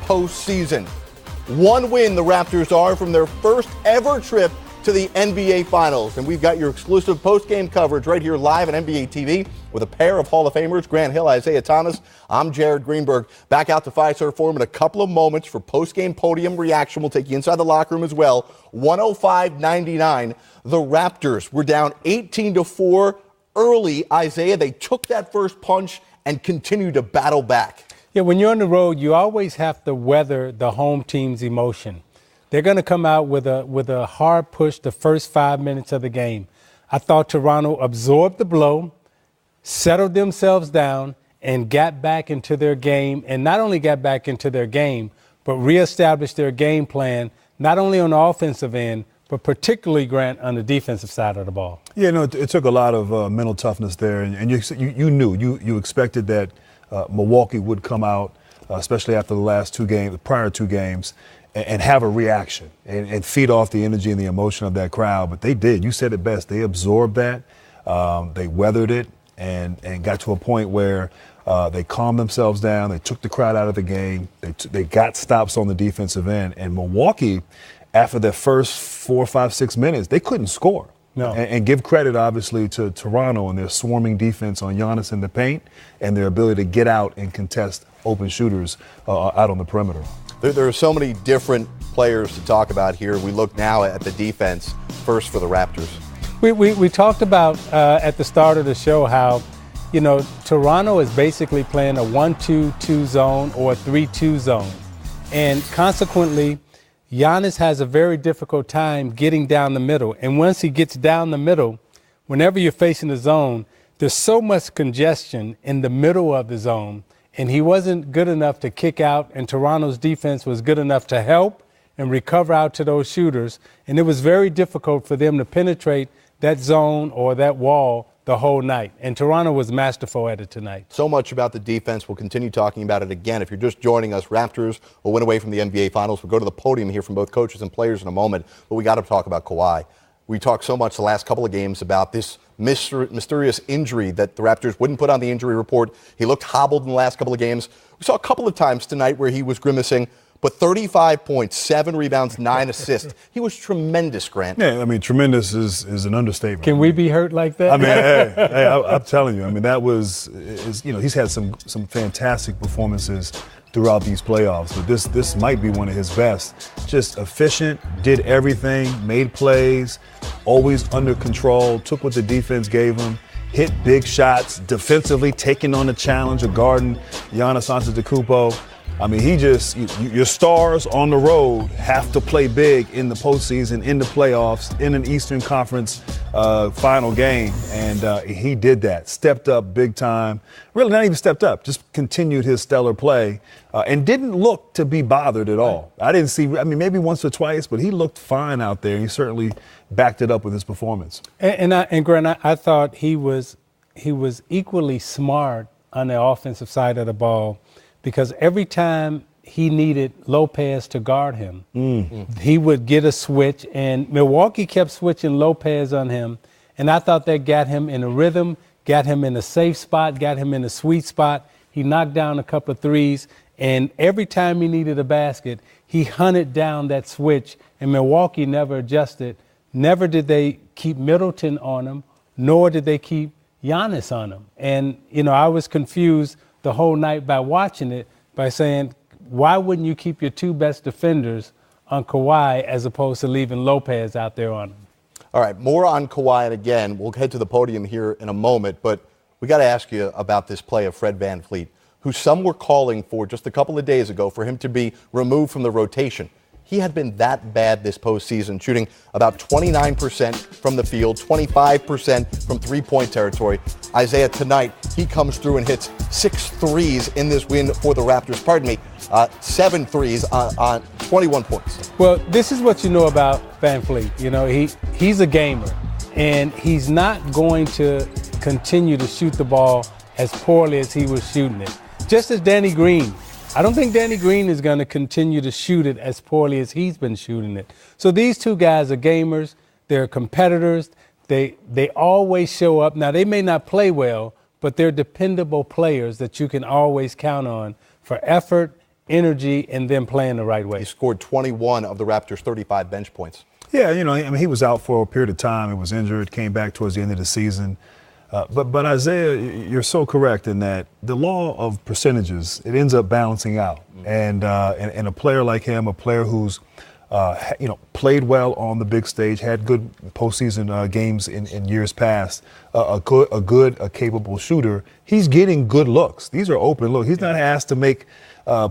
postseason. One win the Raptors are from their first ever trip to the NBA Finals. And we've got your exclusive post-game coverage right here live on NBA TV with a pair of Hall of Famers, Grant Hill, Isaiah Thomas. I'm Jared Greenberg. Back out to Fiserv Forum in a couple of moments for post-game podium reaction. We'll take you inside the locker room as well. 105-99. The Raptors were down 18-4 early. Isaiah, they took that first punch and continued to battle back. Yeah, when you're on the road, you always have to weather the home team's emotion. They're going to come out with a hard push the first 5 minutes of the game. I thought Toronto absorbed the blow, settled themselves down, and got back into their game. And not only got back into their game, but reestablished their game plan, not only on the offensive end, but particularly, Grant, on the defensive side of the ball. Yeah, no, it took a lot of mental toughness there. And you knew, you expected that Milwaukee would come out, especially after the prior two games, and have a reaction and feed off the energy and the emotion of that crowd. But they did. You said it best. They absorbed that. They weathered it and got to a point where they calmed themselves down. They took the crowd out of the game. They got stops on the defensive end. And Milwaukee, after their first 4, 5, 6 minutes, they couldn't score. No. And give credit, obviously, to Toronto and their swarming defense on Giannis in the paint and their ability to get out and contest open shooters out on the perimeter. There are so many different players to talk about here. We look now at the defense first for the Raptors. We talked about at the start of the show how, Toronto is basically playing a 1-2-2 zone or a 3-2 zone. And consequently, Giannis has a very difficult time getting down the middle. And once he gets down the middle, whenever you're facing the zone, there's so much congestion in the middle of the zone. And he wasn't good enough to kick out, and Toronto's defense was good enough to help and recover out to those shooters. And it was very difficult for them to penetrate that zone or that wall the whole night. And Toronto was masterful at it tonight. So much about the defense. We'll continue talking about it again. If you're just joining us, Raptors will win away from the NBA Finals. We'll go to the podium here from both coaches and players in a moment. But we got to talk about Kawhi. We talked so much the last couple of games about this mysterious injury that the Raptors wouldn't put on the injury report. He looked hobbled in the last couple of games. We saw a couple of times tonight where he was grimacing, but 35 points, 7 rebounds, 9 assists. He was tremendous, Grant. Yeah, I mean, tremendous is an understatement. Can we be hurt like that? I mean, I'm telling you, I mean, he's had some fantastic performances throughout these playoffs, but this might be one of his best. Just efficient, did everything, made plays, always under control, took what the defense gave him, hit big shots, defensively taking on the challenge of guarding Giannis Antetokounmpo. I mean, your stars on the road have to play big in the postseason, in the playoffs, in an Eastern Conference final game. And he did that, stepped up big time. Really not even stepped up, just continued his stellar play and didn't look to be bothered at all. I didn't see, maybe once or twice, but he looked fine out there. He certainly backed it up with his performance. And Grant, I thought he was equally smart on the offensive side of the ball, because every time he needed Lopez to guard him, he would get a switch, and Milwaukee kept switching Lopez on him, and I thought that got him in a rhythm, got him in a safe spot, got him in a sweet spot. He knocked down a couple of threes, and every time he needed a basket, he hunted down that switch, and Milwaukee never adjusted. Never did they keep Middleton on him, nor did they keep Giannis on him. And, I was confused the whole night by watching it, by saying, why wouldn't you keep your two best defenders on Kawhi as opposed to leaving Lopez out there on him? All right, more on Kawhi, and again, we'll head to the podium here in a moment, but we got to ask you about this play of Fred VanVleet, who some were calling for just a couple of days ago for him to be removed from the rotation. He had been that bad this postseason, shooting about 29% from the field, 25% from three-point territory. Isaiah, tonight, he comes through and hits 6 threes in this win for the Raptors. 7 threes on 21 points. Well, this is what you know about VanVleet. He's a gamer, and he's not going to continue to shoot the ball as poorly as he was shooting it. Just as Danny Green. I don't think Danny Green is going to continue to shoot it as poorly as he's been shooting it. So these two guys are gamers. They're competitors. They always show up. Now, they may not play well, but they're dependable players that you can always count on for effort energy, and them playing the right way. He scored 21 of the Raptors' 35 bench points. Yeah, I mean, he was out for a period of time. He was injured, came back towards the end of the season. But Isaiah, you're so correct in that the law of percentages, it ends up balancing out. And a player like him, a player who's played well on the big stage, had good postseason games in years past, a capable shooter, he's getting good looks. These are open looks. He's not asked to make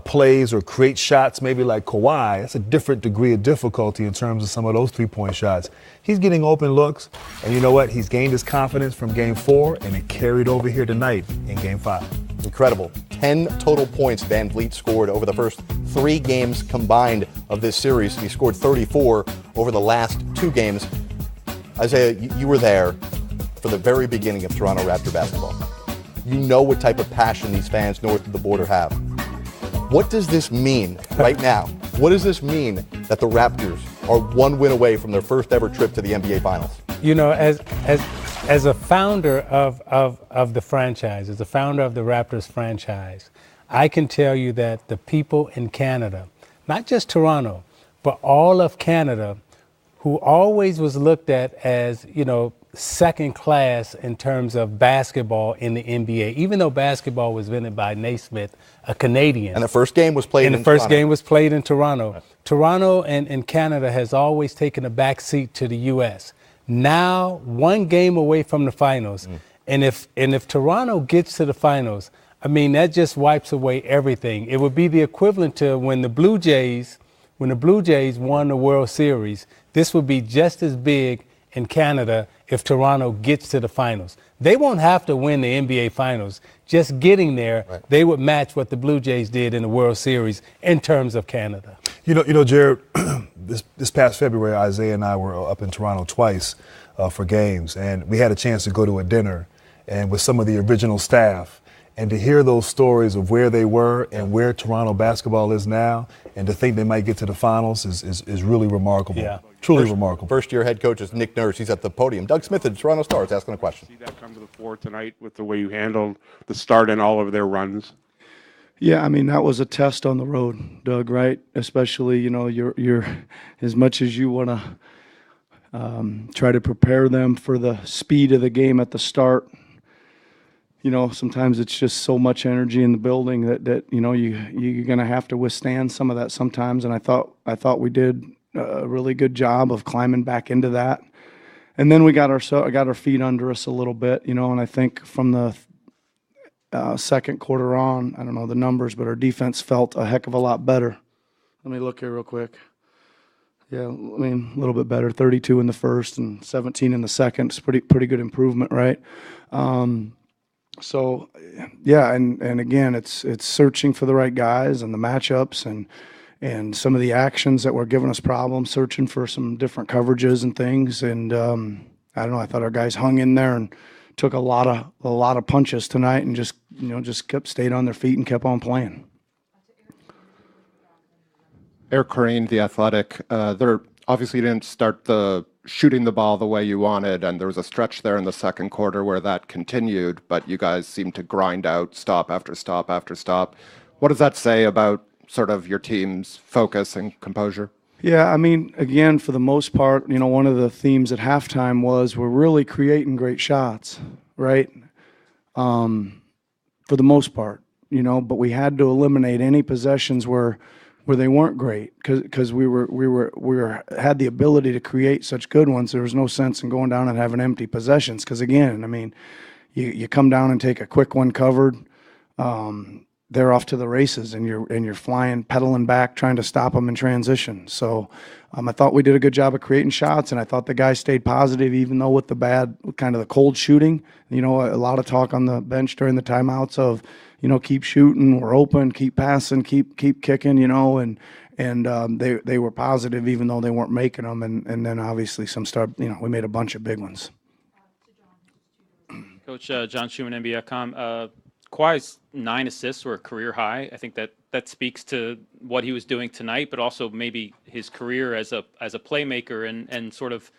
plays or create shots maybe like Kawhi. That's a different degree of difficulty in terms of some of those three-point shots. He's getting open looks, and you know what? He's gained his confidence from Game 4, and it carried over here tonight in Game 5. Incredible. 10 total points Van Vliet scored over the first 3 games combined of this series. He scored 34 over the last 2 games. Isaiah, you were there for the very beginning of Toronto Raptor basketball. You know what type of passion these fans north of the border have. What does this mean right now? What does this mean that the Raptors are 1 win away from their first ever trip to the NBA Finals? You know, as a founder of the franchise, as a founder of the Raptors franchise, I can tell you that the people in Canada, not just Toronto, but all of Canada, who always was looked at as, second class in terms of basketball in the NBA, even though basketball was invented by Naismith, a Canadian. And the first game was played in Toronto. And the first game was played in Toronto. Right. Toronto and Canada has always taken a back seat to the U.S. Now, 1 game away from the finals. And if Toronto gets to the finals, I mean, that just wipes away everything. It would be the equivalent to when the Blue Jays won the World Series. This would be just as big in Canada if Toronto gets to the finals. They won't have to win the NBA Finals. Just getting there, right, they would match what the Blue Jays did in the World Series in terms of Canada. You know, Jared, this past February, Isaiah and I were up in Toronto twice for games, and we had a chance to go to a dinner and with some of the original staff. And to hear those stories of where they were and where Toronto basketball is now, and to think they might get to the finals is really remarkable. Yeah. Truly remarkable. First-year head coach is Nick Nurse. He's at the podium. Doug Smith of the Toronto Star is asking a question. See that come to the fore tonight with the way you handled the start and all of their runs? Yeah, I mean, that was a test on the road, Doug, right? Especially, you're as much as you want to try to prepare them for the speed of the game at the start. Sometimes it's just so much energy in the building that you're going to have to withstand some of that sometimes. And I thought we did a really good job of climbing back into that. And then we got our feet under us a little bit, and I think from the second quarter on, I don't know the numbers, but our defense felt a heck of a lot better. Let me look here real quick. Yeah, I mean, a little bit better. 32 in the first and 17 in the second. It's pretty good improvement, right? So, yeah, and again, it's searching for the right guys and the matchups and some of the actions that were giving us problems, searching for some different coverages and things. And I don't know, I thought our guys hung in there and took a lot of punches tonight and just stayed on their feet and kept on playing. Eric Corrine, The Athletic. They're obviously didn't start shooting the ball the way you wanted, and there was a stretch there in the second quarter where that continued, but you guys seemed to grind out stop after stop after stop. What does that say about sort of your team's focus and composure? Yeah, I mean, again, for the most part, one of the themes at halftime was we're really creating great shots, right? For the most part, but we had to eliminate any possessions where they weren't great because we had the ability to create such good ones. There was no sense in going down and having empty possessions because, again, I mean, you come down and take a quick one covered, they're off to the races, and you're flying, pedaling back, trying to stop them in transition. So I thought we did a good job of creating shots, and I thought the guys stayed positive, even though with the bad, kind of the cold shooting. A lot of talk on the bench during the timeouts of, keep shooting, we're open, keep passing, keep kicking, and they were positive even though they weren't making them, and then obviously we made a bunch of big ones. Coach John Schumann, NBA.com. Kawhi's 9 assists were a career high. I think that speaks to what he was doing tonight, but also maybe his career as a playmaker and sort of,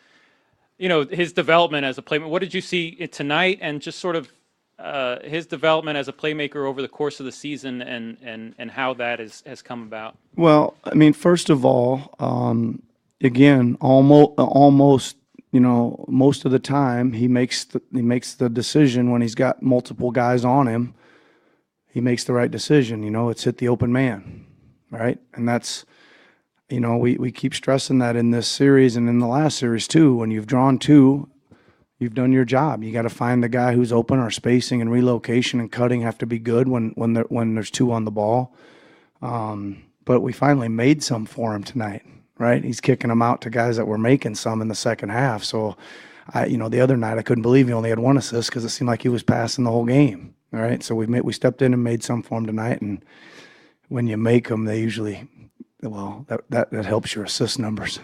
his development as a playmaker. What did you see tonight, and just sort of his development as a playmaker over the course of the season and how that has come about. Well, I mean, first of all, again, almost, most of the time he makes the decision when he's got multiple guys on him. He makes the right decision. It's hit the open man, right? And that's, we keep stressing that in this series and in the last series too. When you've drawn two, you've done your job. You got to find the guy who's open. Our spacing and relocation and cutting have to be good when there's two on the ball. But we finally made some for him tonight, right? He's kicking them out to guys that were making some in the second half. So, the other night I couldn't believe he only had one assist because it seemed like he was passing the whole game. All right, so we stepped in and made some for him tonight, and when you make them, they usually, that helps your assist numbers.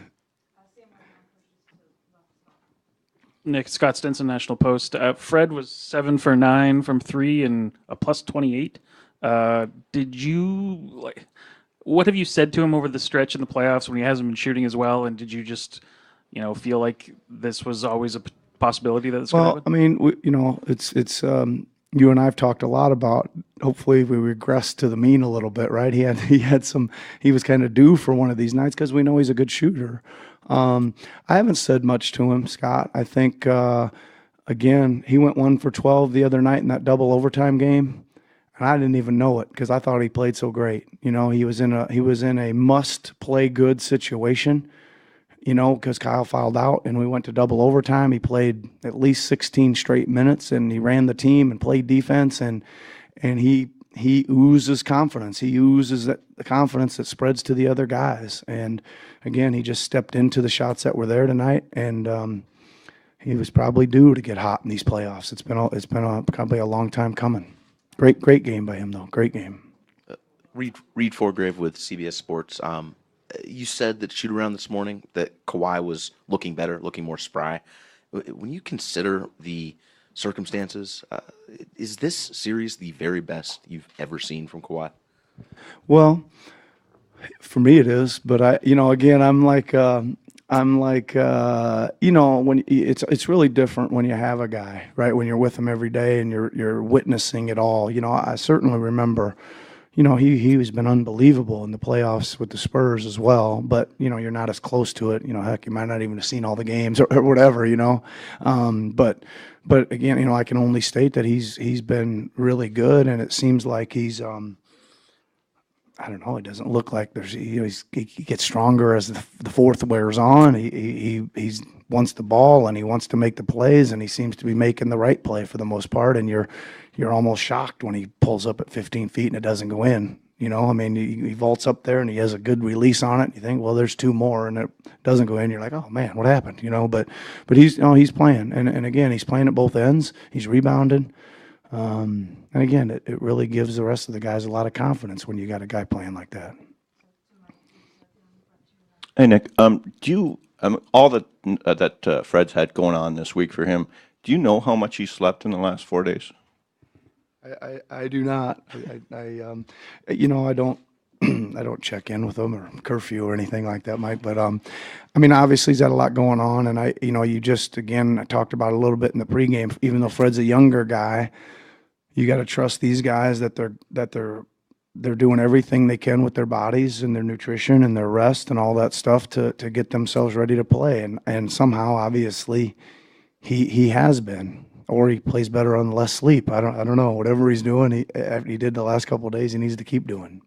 Nick, Scott Stinson, National Post. Fred was 7 for 9 from 3 and a plus 28. What have you said to him over the stretch in the playoffs when he hasn't been shooting as well? And did you just, feel like this was always a possibility that it's going to happen? I mean, it's you and I've talked a lot about. Hopefully, we regress to the mean a little bit, right? He was kind of due for one of these nights because we know he's a good shooter. I haven't said much to him, Scott. I think again, he went 1 for 12 the other night in that double overtime game. And I didn't even know it because I thought he played so great. He was in a must play good situation, because Kyle fouled out and we went to double overtime. He played at least 16 straight minutes and he ran the team and played defense and he oozes confidence. He oozes the confidence that spreads to the other guys. And again, he just stepped into the shots that were there tonight and he was probably due to get hot in these playoffs. It's been probably a long time coming. Great game by him, though. Great game. Reed Forgrave with CBS Sports. You said that shoot around this morning that Kawhi was looking better, looking more spry. When you consider the circumstances, is this series the very best you've ever seen from Kawhi? Well, for me it is, but again, when it's really different when you have a guy, right? When you're with him every day and you're witnessing it all. I certainly remember, he's been unbelievable in the playoffs with the Spurs as well, but you're not as close to it. Heck, you might not even have seen all the games or whatever, but again, I can only state that he's been really good, and it seems like he's I don't know. It doesn't look like he gets stronger as the fourth wears on. He wants the ball and he wants to make the plays, and he seems to be making the right play for the most part. And you're almost shocked when he pulls up at 15 feet and it doesn't go in. He vaults up there and he has a good release on it. You think, well, there's two more, and it doesn't go in. You're like, oh man, what happened? But he's playing, and again, he's playing at both ends. He's rebounded. And again, it really gives the rest of the guys a lot of confidence when you got a guy playing like that. Hey, Nick, do you all that Fred's had going on this week for him? Do you know how much he slept in the last 4 days? I do not. I don't. I don't check in with him or curfew or anything like that, Mike. But obviously he's got a lot going on, and I talked about it a little bit in the pregame. Even though Fred's a younger guy, you got to trust these guys that they're doing everything they can with their bodies and their nutrition and their rest and all that stuff to get themselves ready to play. And somehow, obviously, he has been, or he plays better on less sleep. I don't know. Whatever he's doing, he did the last couple of days, he needs to keep doing.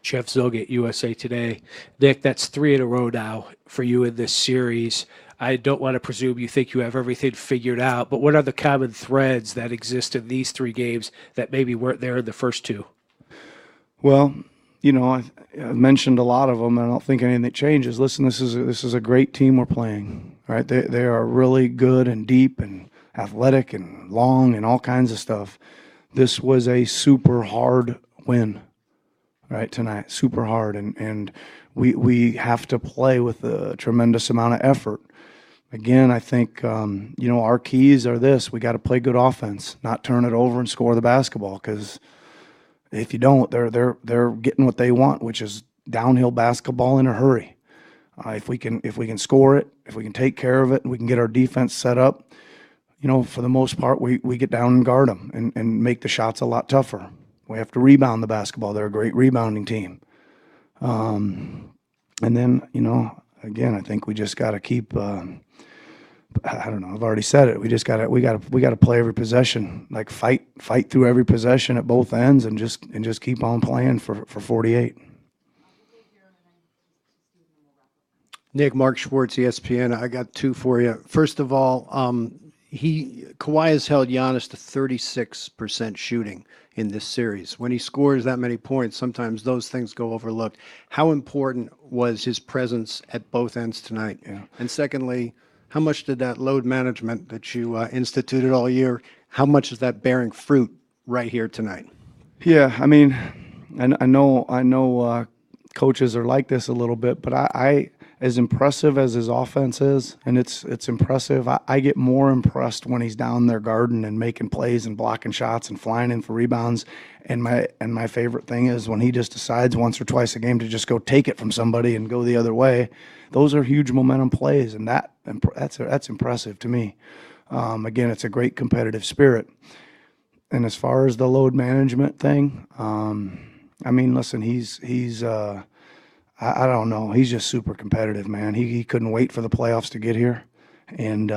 Jeff Zogett, USA Today. Nick, that's 3 in a row now for you in this series. I don't want to presume you think you have everything figured out, but what are the common threads that exist in these 3 games that maybe weren't there in the first 2? Well, I've mentioned a lot of them, and I don't think anything changes. Listen, this is a great team we're playing, right? They are really good and deep and athletic and long and all kinds of stuff. This was a super hard win, right, tonight, super hard, and we have to play with a tremendous amount of effort. Again, I think our keys are this: we got to play good offense, not turn it over and score the basketball. Because if you don't, they're getting what they want, which is downhill basketball in a hurry. If we can score it, if we can take care of it, and we can get our defense set up, for the most part, we get down and guard them and make the shots a lot tougher. We have to rebound the basketball. They're a great rebounding team. And then, again, I think we just got to keep. I don't know. I've already said it. We got to play every possession, like fight through every possession at both ends, and just keep on playing for 48. Nick, Mark Schwartz, ESPN. I got two for you. First of all, Kawhi has held Giannis to 36% shooting in this series. When he scores that many points, sometimes those things go overlooked. How important was his presence at both ends tonight? Yeah. And secondly, how much did that load management that you instituted all year, how much is that bearing fruit right here tonight? Yeah, I mean, I know coaches are like this a little bit, but I as impressive as his offense is, and it's impressive, I get more impressed when he's down there guarding and making plays and blocking shots and flying in for rebounds. And my favorite thing is when he just decides once or twice a game to just go take it from somebody and go the other way. Those are huge momentum plays, and that's impressive to me. Again, it's a great competitive spirit. And as far as the load management thing, I mean, listen, he's I don't know. He's just super competitive, man. He couldn't wait for the playoffs to get here, and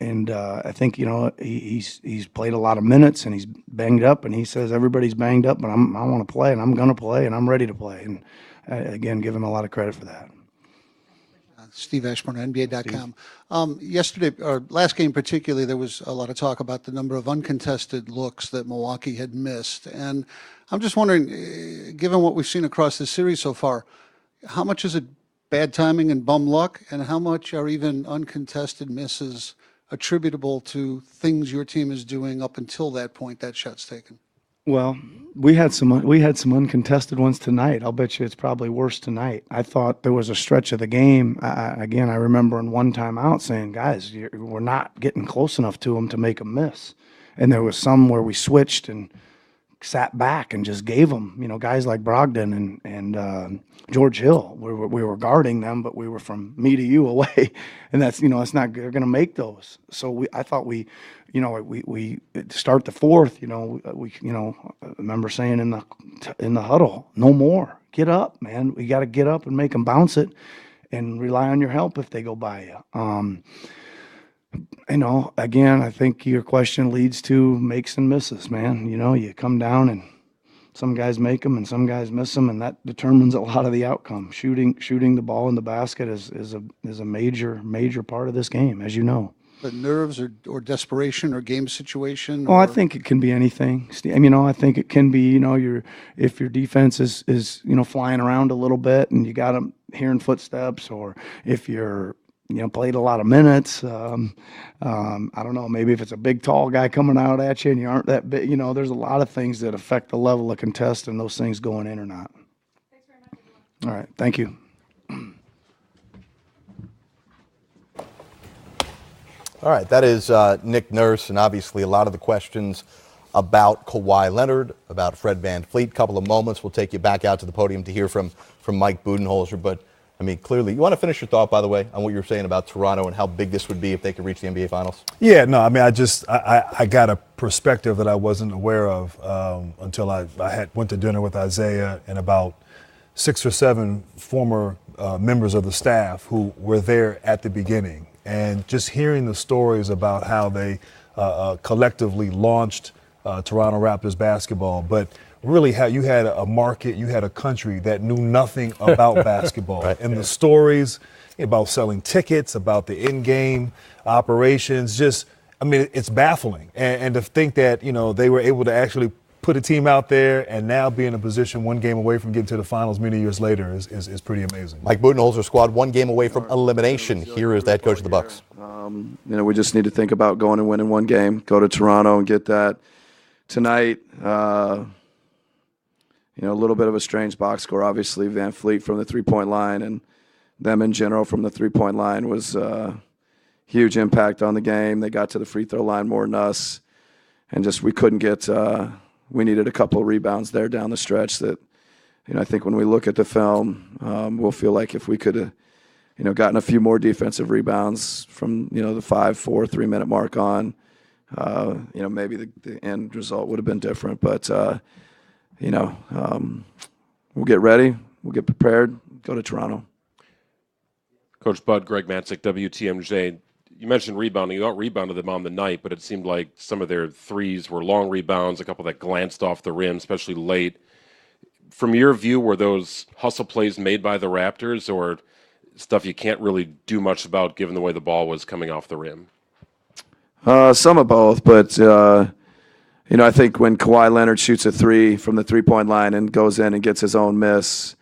I think he's played a lot of minutes and he's banged up, and he says everybody's banged up, but I want to play and I'm going to play and I'm ready to play, and again, give him a lot of credit for that. Steve Ashburn, NBA.com. Yesterday, or last game particularly, there was a lot of talk about the number of uncontested looks that Milwaukee had missed. And I'm just wondering, given what we've seen across the series so far, how much is it bad timing and bum luck, and how much are even uncontested misses attributable to things your team is doing up until that point that shot's taken? Well, we had some uncontested ones tonight. I'll bet you it's probably worse tonight. I thought there was a stretch of the game. I remember in one timeout saying, guys, we're not getting close enough to them to make them miss. And there was some where we switched and sat back and just gave them, guys like Brogdon and George Hill. We were guarding them, but we were from me to you away, and that's it's not they're going to make those. So I thought we start the fourth. I remember saying in the huddle, no more. Get up, man. We got to get up and make them bounce it, and rely on your help if they go by you. Again, I think your question leads to makes and misses, man. You come down and some guys make them and some guys miss them, and that determines a lot of the outcome. Shooting the ball in the basket is a major part of this game, as you know. But nerves or desperation or game situation? Well, I think it can be anything. I think it can be, if your defense is flying around a little bit and you got them hearing footsteps, or if you're played a lot of minutes. I don't know, maybe if it's a big, tall guy coming out at you and you aren't that big, there's a lot of things that affect the level of contest and those things going in or not. Thanks very much. All right, thank you. All right, that is Nick Nurse, and obviously a lot of the questions about Kawhi Leonard, about Fred VanVleet. Couple of moments, we'll take you back out to the podium to hear from Mike Budenholzer, but clearly, you want to finish your thought, by the way, on what you were saying about Toronto and how big this would be if they could reach the NBA Finals? Yeah, no, I got a perspective that I wasn't aware of until I went to dinner with ISIAH and about 6 or 7 former members of the staff who were there at the beginning. And just hearing the stories about how they collectively launched Toronto Raptors basketball, but really how you had a market, you had a country that knew nothing about basketball. Right. And the stories about selling tickets, about the in-game operations, it's baffling. And to think that, they were able to actually put a team out there and now be in a position one game away from getting to the finals many years later is pretty amazing. Mike Budenholzer squad one game away from elimination. Here is that coach of the Bucks. We just need to think about going and winning one game, go to Toronto and get that tonight. A little bit of a strange box score. Obviously, VanVleet from the three-point line and them in general from the three-point line was huge impact on the game. They got to the free throw line more than us, and just we couldn't get. We needed a couple of rebounds there down the stretch. That I think when we look at the film, we'll feel like if we could gotten a few more defensive rebounds from, the 5-4, 3-minute mark on, maybe the end result would have been different. But, we'll get ready. We'll get prepared. Go to Toronto. Coach Bud, Greg Matzik, WTMJ. You mentioned rebounding. You out-rebounded them on the night, but it seemed like some of their threes were long rebounds, a couple that glanced off the rim, especially late. From your view, were those hustle plays made by the Raptors or stuff you can't really do much about given the way the ball was coming off the rim? Some of both, but, I think when Kawhi Leonard shoots a three from the three-point line and goes in and gets his own miss,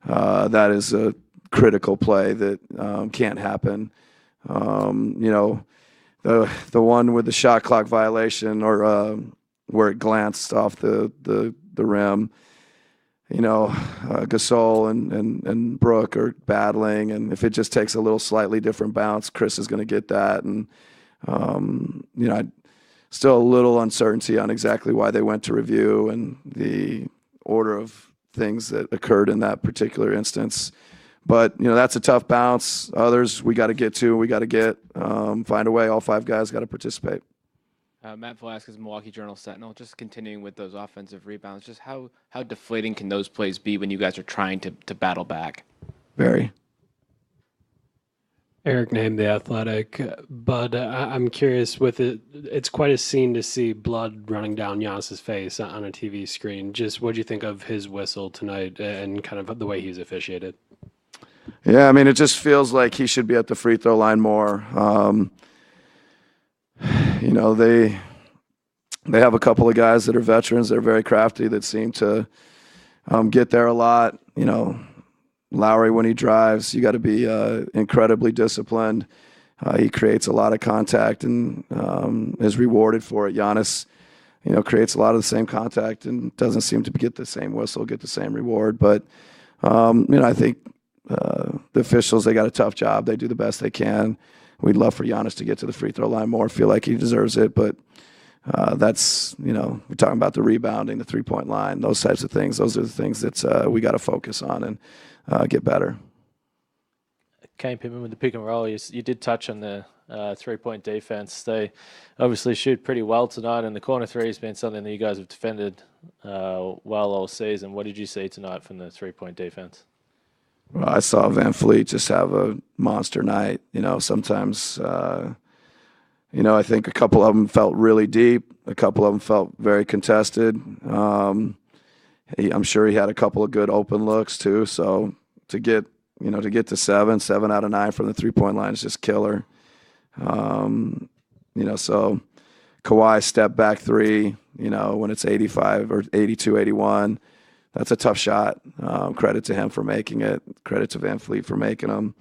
that is a critical play that can't happen. The one with the shot clock violation or where it glanced off the rim, Gasol and Brooke are battling, and if it just takes a little slightly different bounce, Chris is going to get that. And still a little uncertainty on exactly why they went to review and the order of things that occurred in that particular instance. But, that's a tough bounce. Others we got to get to. We got to find a way. All five guys got to participate. Matt Velasquez, Milwaukee Journal-Sentinel, just continuing with those offensive rebounds, just how deflating can those plays be when you guys are trying to battle back? Very. Eric Name, The Athletic. Bud, I'm curious with it. It's quite a scene to see blood running down Giannis's face on a TV screen. Just what do you think of his whistle tonight and kind of the way he's officiated? Yeah, it just feels like he should be at the free throw line more. They have a couple of guys that are veterans. They're very crafty that seem to get there a lot. Lowry, when he drives, you got to be incredibly disciplined. He creates a lot of contact and is rewarded for it. Giannis, creates a lot of the same contact and doesn't seem to get the same whistle, get the same reward. But, I think the officials, they got a tough job. They do the best they can. We'd love for Giannis to get to the free throw line more, feel like he deserves it. But that's, we're talking about the rebounding, the three-point line, those types of things. Those are the things that we got to focus on and get better. Kane Pittman with the pick and roll. You did touch on the three-point defense. They obviously shoot pretty well tonight, and the corner three has been something that you guys have defended well all season. What did you see tonight from the three-point defense? Well, I saw Van Fleet just have a monster night. Sometimes, I think a couple of them felt really deep. A couple of them felt very contested. I'm sure he had a couple of good open looks too. So to get to 7 out of 9 from the three-point line is just killer. So Kawhi step back three, when it's 85 or 82, 81. That's a tough shot. Credit to him for making it. Credit to Van Fleet for making them.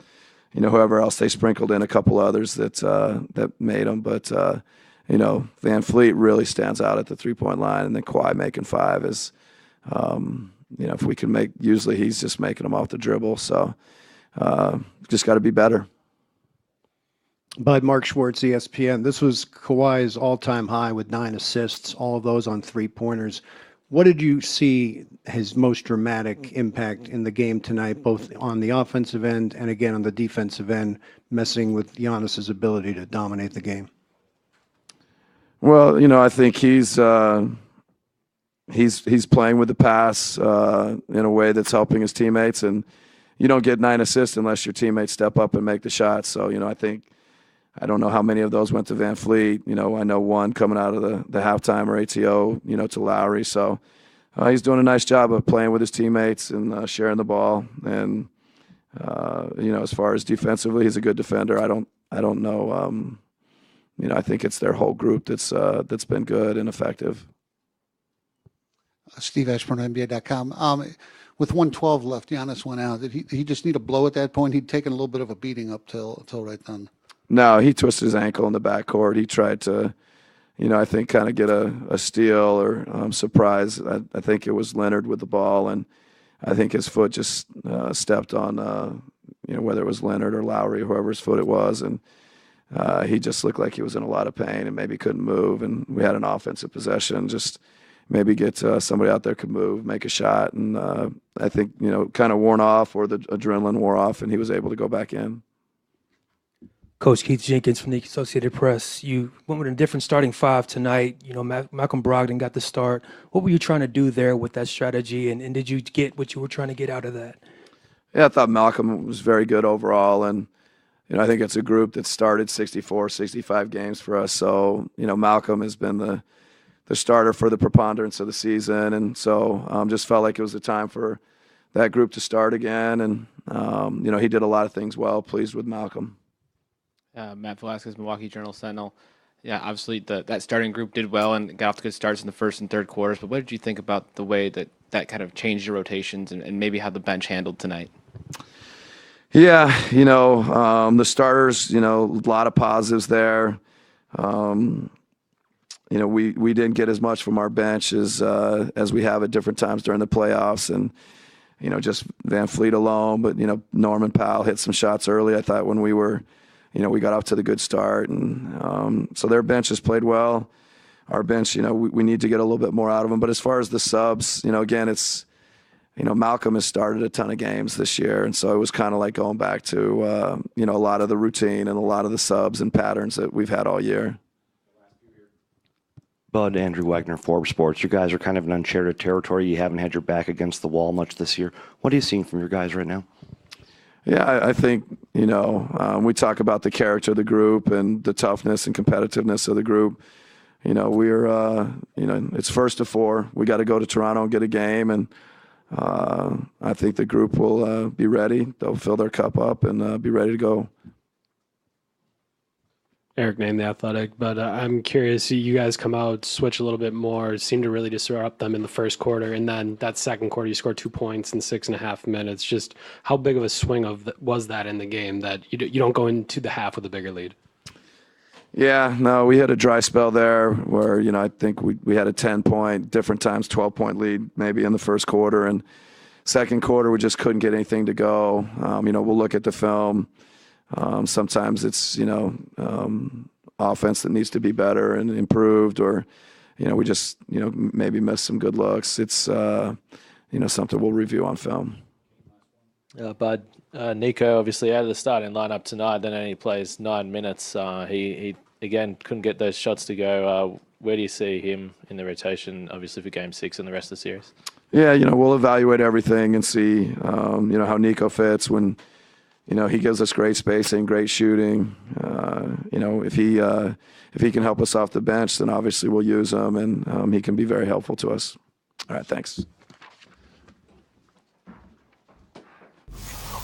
Whoever else they sprinkled in, a couple others that made them. But Van Fleet really stands out at the three-point line, and then Kawhi making 5 is, if we can make. Usually he's just making them off the dribble. So just got to be better. Bud, Mark Schwartz, ESPN. This was Kawhi's all-time high with 9 assists, all of those on three-pointers. What did you see his most dramatic impact in the game tonight, both on the offensive end and again on the defensive end, messing with Giannis's ability to dominate the game? Well, I think he's playing with the pass in a way that's helping his teammates, and you don't get 9 assists unless your teammates step up and make the shots. So, I don't know how many of those went to Van Fleet. I know one coming out of the halftime or ATO, to Lowry. So he's doing a nice job of playing with his teammates and sharing the ball. And as far as defensively, he's a good defender. I don't know. I think it's their whole group that's been good and effective. Steve Ashburn, NBA.com. With 1:12 left, Giannis went out. Did he just need a blow at that point? He'd taken a little bit of a beating up till right then. No, he twisted his ankle in the backcourt. He tried to, I think kind of get a steal or surprise. I think it was Leonard with the ball, and I think his foot just stepped on, whether it was Leonard or Lowry, whoever's foot it was, and he just looked like he was in a lot of pain and maybe couldn't move. And we had an offensive possession, just maybe get somebody out there could move, make a shot. And I think, kind of worn off, or the adrenaline wore off, and he was able to go back in. Coach Keith Jenkins from the Associated Press. You went with a different starting five tonight. Malcolm Brogdon got the start. What were you trying to do there with that strategy, and did you get what you were trying to get out of that? Yeah, I thought Malcolm was very good overall, and I think it's a group that started 64, 65 games for us. So Malcolm has been the starter for the preponderance of the season, and so just felt like it was the time for that group to start again. And he did a lot of things well. Pleased with Malcolm. Matt Velasquez, Milwaukee Journal-Sentinel. Yeah, obviously that starting group did well and got off to good starts in the first and third quarters. But what did you think about the way that kind of changed your rotations and maybe how the bench handled tonight? Yeah, the starters, a lot of positives there. We didn't get as much from our bench as we have at different times during the playoffs, and just Van Fleet alone. But Norman Powell hit some shots early. I thought when we were, we got off to the good start, and so their bench has played well. Our bench, we need to get a little bit more out of them. But as far as the subs, again, it's Malcolm has started a ton of games this year, and so it was kind of like going back to a lot of the routine and a lot of the subs and patterns that we've had all year. Bud, Andrew Wagner, Forbes Sports. You guys are kind of in uncharted territory. You haven't had your back against the wall much this year. What are you seeing from your guys right now? Yeah, I think, we talk about the character of the group and the toughness and competitiveness of the group. We're, it's first to four. We got to go to Toronto and get a game, and I think the group will be ready. They'll fill their cup up and be ready to go. Eric Name, The Athletic, but I'm curious, you guys come out, switch a little bit more, seem to really disrupt them in the first quarter, and then that second quarter you score 2 points in 6.5 minutes. Just how big of a swing was that in the game that you don't go into the half with a bigger lead? Yeah, no, we had a dry spell there where, I think we had a 10-point, different times 12-point lead maybe in the first quarter, and second quarter we just couldn't get anything to go. We'll look at the film. Sometimes it's, offense that needs to be better and improved, or, we just, maybe missed some good looks. It's, something we'll review on film. Bud, Nico obviously out of the starting lineup tonight, then only plays 9 minutes. He again couldn't get those shots to go. Where do you see him in the rotation, obviously for Game 6 and the rest of the series? Yeah, we'll evaluate everything and see, how Nico fits when, he gives us great spacing, great shooting. If he can help us off the bench, then obviously we'll use him, and he can be very helpful to us. All right, thanks.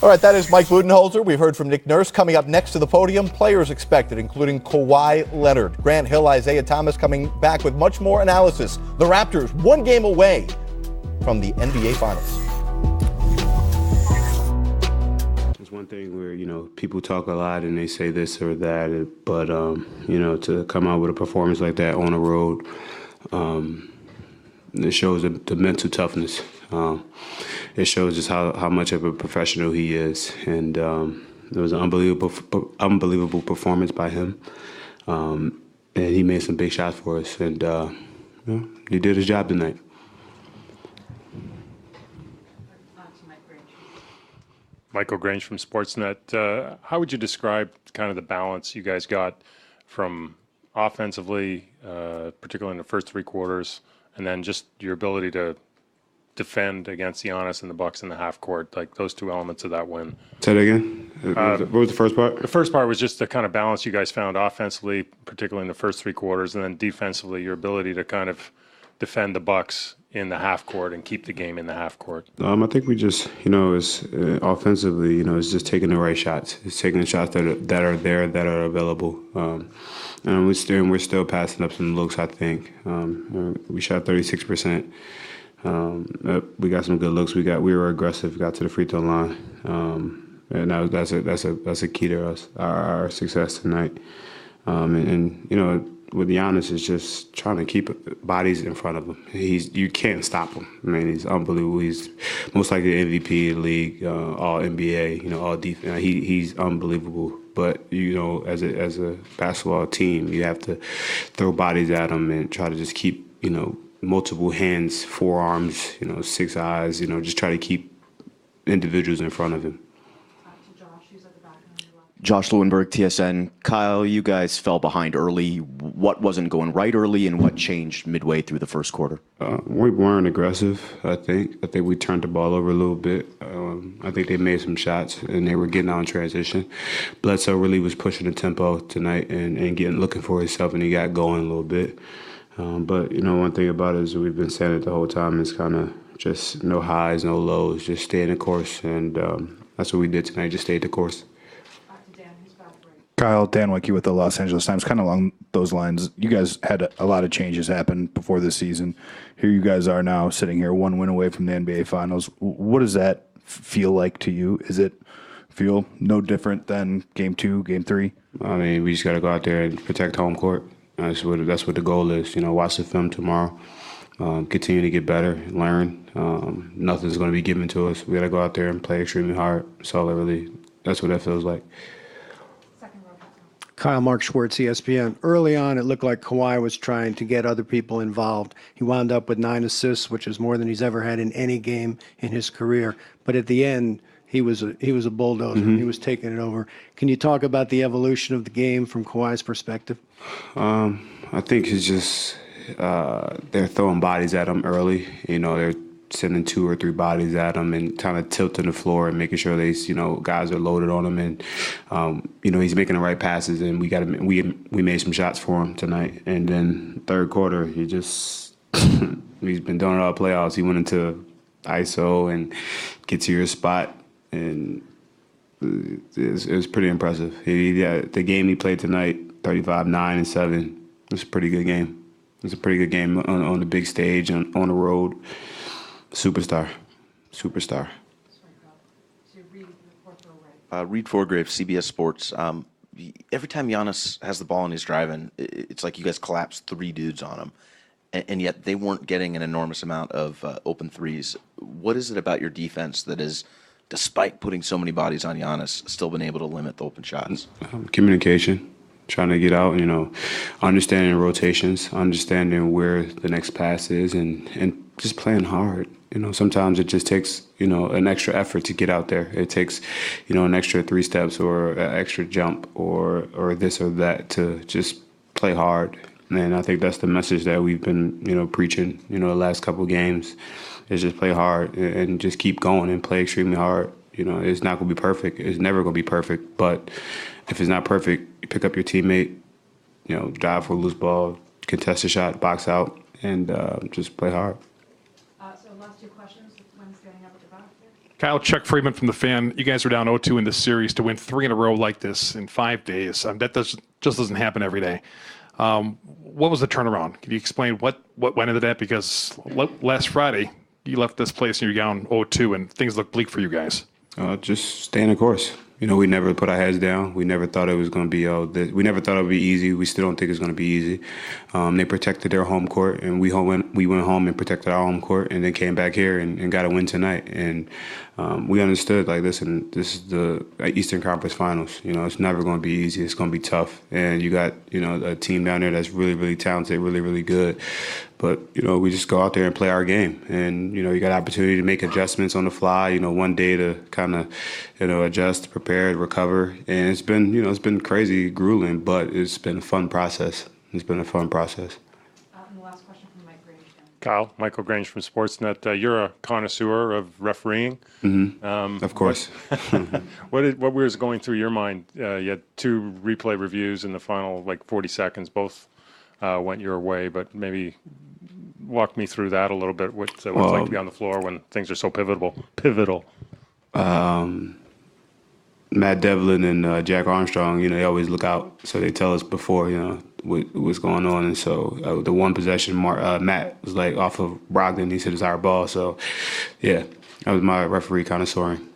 All right, that is Mike Budenholzer. We've heard from Nick Nurse. Coming up next to the podium, players expected, including Kawhi Leonard, Grant Hill, ISIAH THOMAS coming back with much more analysis. The Raptors 1 game away from the NBA Finals. It's one thing where, people talk a lot and they say this or that, but, to come out with a performance like that on the road, it shows the mental toughness. It shows just how much of a professional he is, and it was an unbelievable performance by him. And he made some big shots for us, and he did his job tonight. Michael Grange from Sportsnet. How would you describe kind of the balance you guys got from offensively, particularly in the first 3 quarters, and then just your ability to defend against Giannis and the Bucks in the half court, like those 2 elements of that win? Say that again? What was the first part? The first part was just the kind of balance you guys found offensively, particularly in the first 3 quarters, and then defensively, your ability to kind of defend the Bucks in the half court and keep the game in the half court. I think we just, it's offensively, it's just taking the right shots. It's taking the shots that are there, that are available. And we're still passing up some looks, I think. We shot 36%. We got some good looks. We were aggressive. Got to the free throw line, and that's a key to us, our success tonight. With Giannis, is just trying to keep bodies in front of him. You can't stop him. I mean, he's unbelievable. He's most likely the MVP of the league, all NBA, all defense. He's unbelievable. But as a basketball team, you have to throw bodies at him and try to just keep multiple hands, forearms, 6 eyes, just try to keep individuals in front of him. Josh Lewenberg, TSN. Kyle, you guys fell behind early. What wasn't going right early, and what changed midway through the first quarter? We weren't aggressive, I think. I think we turned the ball over a little bit. I think they made some shots, and they were getting out in transition. Bledsoe really was pushing the tempo tonight and looking for himself, and he got going a little bit. But, one thing about it is we've been saying it the whole time is kind of just no highs, no lows, just stay in the course. And that's what we did tonight, just stay the course. Kyle, Dan Wicke with the Los Angeles Times. Kind of along those lines, you guys had a lot of changes happen before this season. Here you guys are now sitting here 1 win away from the NBA Finals. What does that feel like to you? Is it feel no different than Game 2, Game 3? I mean, we just got to go out there and protect home court. That's what the goal is. Watch the film tomorrow, continue to get better, learn. Nothing's going to be given to us. We got to go out there and play extremely hard. That's what that feels like. Kyle, Mark Schwartz, ESPN. Early on, it looked like Kawhi was trying to get other people involved. He wound up with 9 assists, which is more than he's ever had in any game in his career. But at the end, he was a bulldozer. Mm-hmm. He was taking it over. Can you talk about the evolution of the game from Kawhi's perspective? I think it's just they're throwing bodies at him early. They're sending 2 or 3 bodies at him and kind of tilting the floor and making sure guys are loaded on him. And he's making the right passes, and we made some shots for him tonight. And then third quarter, he just he's been doing it all playoffs. He went into ISO and get to your spot, and it was pretty impressive. The game he played tonight, 35, 9, and 7. It was a pretty good game. It was a pretty good game on the big stage on the road. Superstar. Reed Forgrave, CBS Sports. Every time Giannis has the ball and he's driving, it's like you guys collapse 3 dudes on him, and yet they weren't getting an enormous amount of open threes. What is it about your defense that is, despite putting so many bodies on Giannis, still been able to limit the open shots? Communication. Trying to get out, understanding rotations, understanding where the next pass is, and just playing hard. Sometimes it just takes, an extra effort to get out there. It takes, an extra 3 steps or an extra jump or this or that to just play hard. And I think that's the message that we've been, preaching, the last couple of games, is just play hard and just keep going and play extremely hard. It's not going to be perfect. It's never going to be perfect. But if it's not perfect, you pick up your teammate, drive for a loose ball, contest a shot, box out, and just play hard. So last 2 questions. One's getting up at the back there. Kyle, Chuck Freeman from The Fan. You guys are down 0-2 in this series. To win 3 in a row like this in 5 days, that just doesn't happen every day. What was the turnaround? Can you explain what went into that? Because last Friday, you left this place and you're down 0-2, and things look bleak for you guys. Just stay in the course. We never put our heads down. We never thought it was going to be we never thought it would be easy. We still don't think it's going to be easy. They protected their home court, and we went home and protected our home court, and then came back here and got a win tonight. And we understood, listen, this is the Eastern Conference Finals. It's never going to be easy. It's going to be tough. And you got, a team down there that's really, really talented, really, really good. But, we just go out there and play our game. And, you got opportunity to make adjustments on the fly, one day to kind of, adjust, prepare, recover. And it's been, it's been crazy, grueling, but it's been a fun process. It's been a fun process. And the last question from Mike Grange. Kyle, Michael Grange from Sportsnet. You're a connoisseur of refereeing. Mm-hmm. Of course. What was going through your mind? You had 2 replay reviews in the final, 40 seconds. Both went your way, but maybe walk me through that a little bit. What's it like to be on the floor when things are so pivotal? Matt Devlin and Jack Armstrong, they always look out. So they tell us before, what's going on. And so the one possession, Matt was off of Brogdon. He said it's our ball. So, yeah, that was my referee kind of soaring.